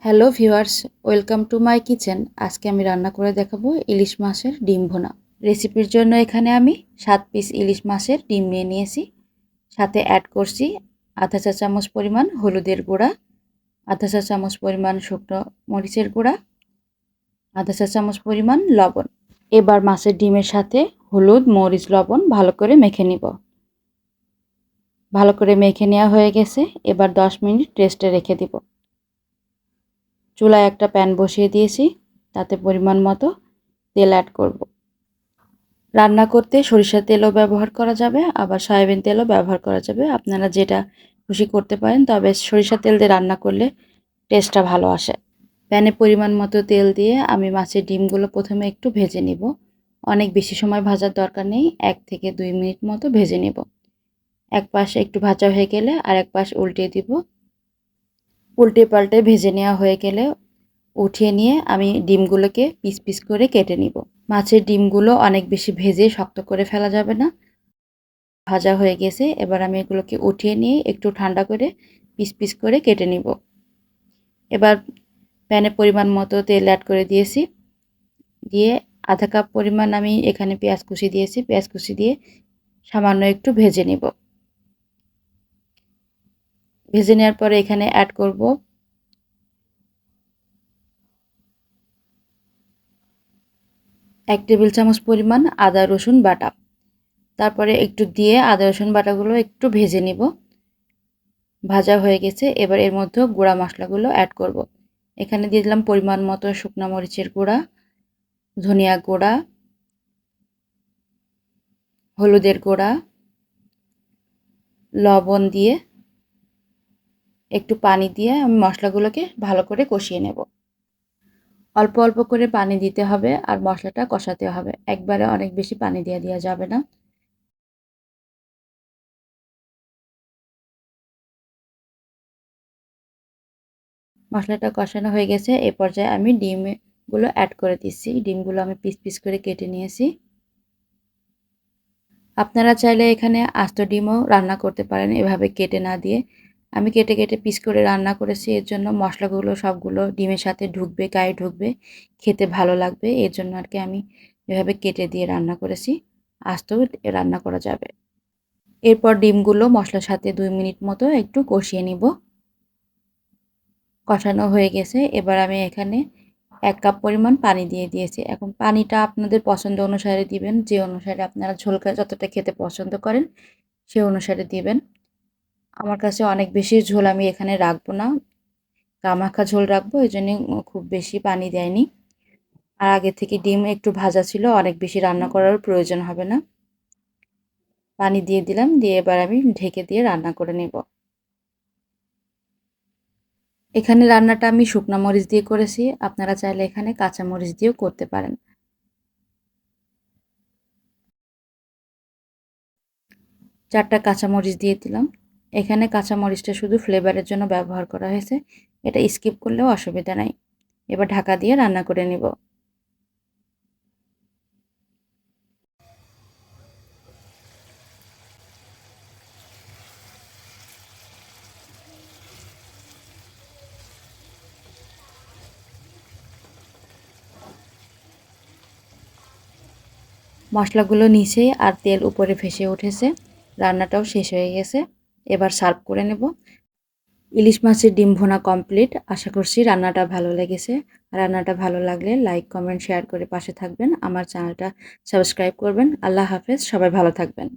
Hello viewers, welcome to my kitchen. আজকে আমি রান্না করে দেখাবো ইলিশ মাছের ডিম ভুনা। রেসিপির জন্য এখানে আমি 7 পিস ইলিশ মাছের ডিম নিয়ে নিয়েছি। সাথে অ্যাড করছি আধা চা চামচ পরিমাণ হলুদের গুঁড়া, আধা চা চামচ পরিমাণ শুকনো মরিচের গুঁড়া, আধা চা চামচ পরিমাণ লবণ। এবার মাছের ডিমের সাথে হলুদ, মরিচ, লবণ ভালো করে মেখে নিব। ভালো করে মেখে নেওয়া হয়ে গেছে। এবার 10 মিনিট রেস্টে রেখে দিব। চুলায় একটা প্যান বসিয়ে দিয়েছি, তাতে পরিমাণ মতো তেল অ্যাড করব। রান্না করতে সরিষার তেলও ব্যবহার করা যাবে, আবার সয়াবিন তেলও ব্যবহার করা যাবে। আপনারা যেটা খুশি করতে পারেন, তবে সরিষার তেল দিয়ে রান্না করলে টেস্টটা ভালো আসে। প্যানে পরিমাণ মতো তেল দিয়ে আমি মাছের ডিমগুলো প্রথমে একটু ভেজে নিব। অনেক বেশি সময় ভাজার দরকার নেই, 1 থেকে 2 মিনিট মতো ভেজে নেব। এক পাশ একটু ভাজা হয়ে গেলে আরেক পাশ উল্টে দিব। উল্টে পাল্টে ভেজে নেওয়া হয়ে গেলে উঠিয়ে নিয়ে আমি ডিমগুলোকে পিস পিস করে কেটে নিব। মাছের ডিমগুলো অনেক বেশি ভেজে শক্ত করে ফেলা যাবে না। ভাজা হয়ে গেছে, এবার আমি এগুলোকে উঠিয়ে নিয়ে একটু ঠান্ডা করে পিস পিস করে কেটে নিব। এবার প্যানে পরিমাণ মতো তেল অ্যাড করে দিয়েছি। দিয়ে আধা কাপ পরিমাণ আমি এখানে পেঁয়াজ কুচি দিয়েছি। পেঁয়াজ কুচি দিয়ে সামান্য একটু ভেজে নিব। ভেজে নেওয়ার পরে এখানে অ্যাড করব 1 টেবিল চামচ পরিমাণ আদা রসুন বাটা। তারপরে একটু দিয়ে আদা রসুন বাটাগুলো একটু ভেজে নিব। ভাজা হয়ে গেছে, এবার এর মধ্যে গুঁড়া মশলাগুলো অ্যাড করব। এখানে দিয়ে দিলাম পরিমাণ মতো শুকনো মরিচের গুঁড়া, ধনিয়া গুঁড়া, হলুদের গুঁড়া, লবণ দিয়ে একটু পানি দিয়ে আমি মশলাগুলোকে ভালো করে কষিয়ে নেব। অল্প অল্প করে পানি দিতে হবে আর মশলাটা কষাতে হবে। একবারে অনেক বেশি পানি দিয়ে দেওয়া যাবে না। মশলাটা কষানো হয়ে গেছে, এই পর্যায়ে আমি ডিমগুলো অ্যাড করে দিচ্ছি। ডিমগুলো আমি পিস পিস করে কেটে নিয়েছি। আপনারা চাইলে এখানে আস্ত ডিমও রান্না করতে পারেন এভাবে কেটে না দিয়ে। আমি কেটে কেটে পিস করে রান্না করেছি, এর জন্য মশলাগুলো সবগুলো ডিমের সাথে ঢুকবে, গায়ে ঢুকবে, খেতে ভালো লাগবে। এর জন্য আর কি আমি এভাবে কেটে দিয়ে রান্না করেছি। আস্ত রান্না করা যাবে। এরপর ডিমগুলো মশলার সাথে 2 মিনিট মতো একটু কষিয়ে নিব। কষানো হয়ে গেছে, এবার আমি এখানে 1 কাপ পরিমাণ পানি দিয়ে দিয়েছি। এখন পানিটা আপনাদের পছন্দ অনুসারে দিবেন, যে অনুসারে আপনারা ঝোল যতটা খেতে পছন্দ করেন সে অনুসারে দিবেন। আমার কাছে অনেক বেশি ঝোল আমি এখানে রাখবো না, গামাখা ঝোল রাখবো, এই জন্যে খুব বেশি পানি দেয়নি। আর আগে থেকে ডিম একটু ভাজা ছিল, অনেক বেশি রান্না করার প্রয়োজন হবে না। পানি দিয়ে দিলাম, দিয়ে এবার আমি ঢেকে দিয়ে রান্না করে নেব। এখানে রান্নাটা আমি শুকনো মরিচ দিয়ে করেছি, আপনারা চাইলে এখানে কাঁচা মরিচ দিয়েও করতে পারেন। 4টা কাঁচামরিচ দিয়ে দিলাম। এখানে কাঁচামরিচটা শুধু ফ্লেভারের জন্য ব্যবহার করা হয়েছে, এটা স্কিপ করলেও অসুবিধা নাই। এবার ঢাকা দিয়ে রান্না করে নেব। মশলাগুলো নিচে আর তেল উপরে ভেসে উঠেছে, রান্নাটাও শেষ হয়ে গেছে। এবার সার্ভ করে নেব। ইলিশ মাছের ডিম ভুনা কমপ্লিট। আশা করছি রান্নাটা ভালো লেগেছে। রান্নাটা ভালো লাগলে লাইক, কমেন্ট, শেয়ার করে পাশে থাকবেন। আমার চ্যানেলটা সাবস্ক্রাইব করবেন। আল্লাহ হাফেজ, সবাই ভালো থাকবেন।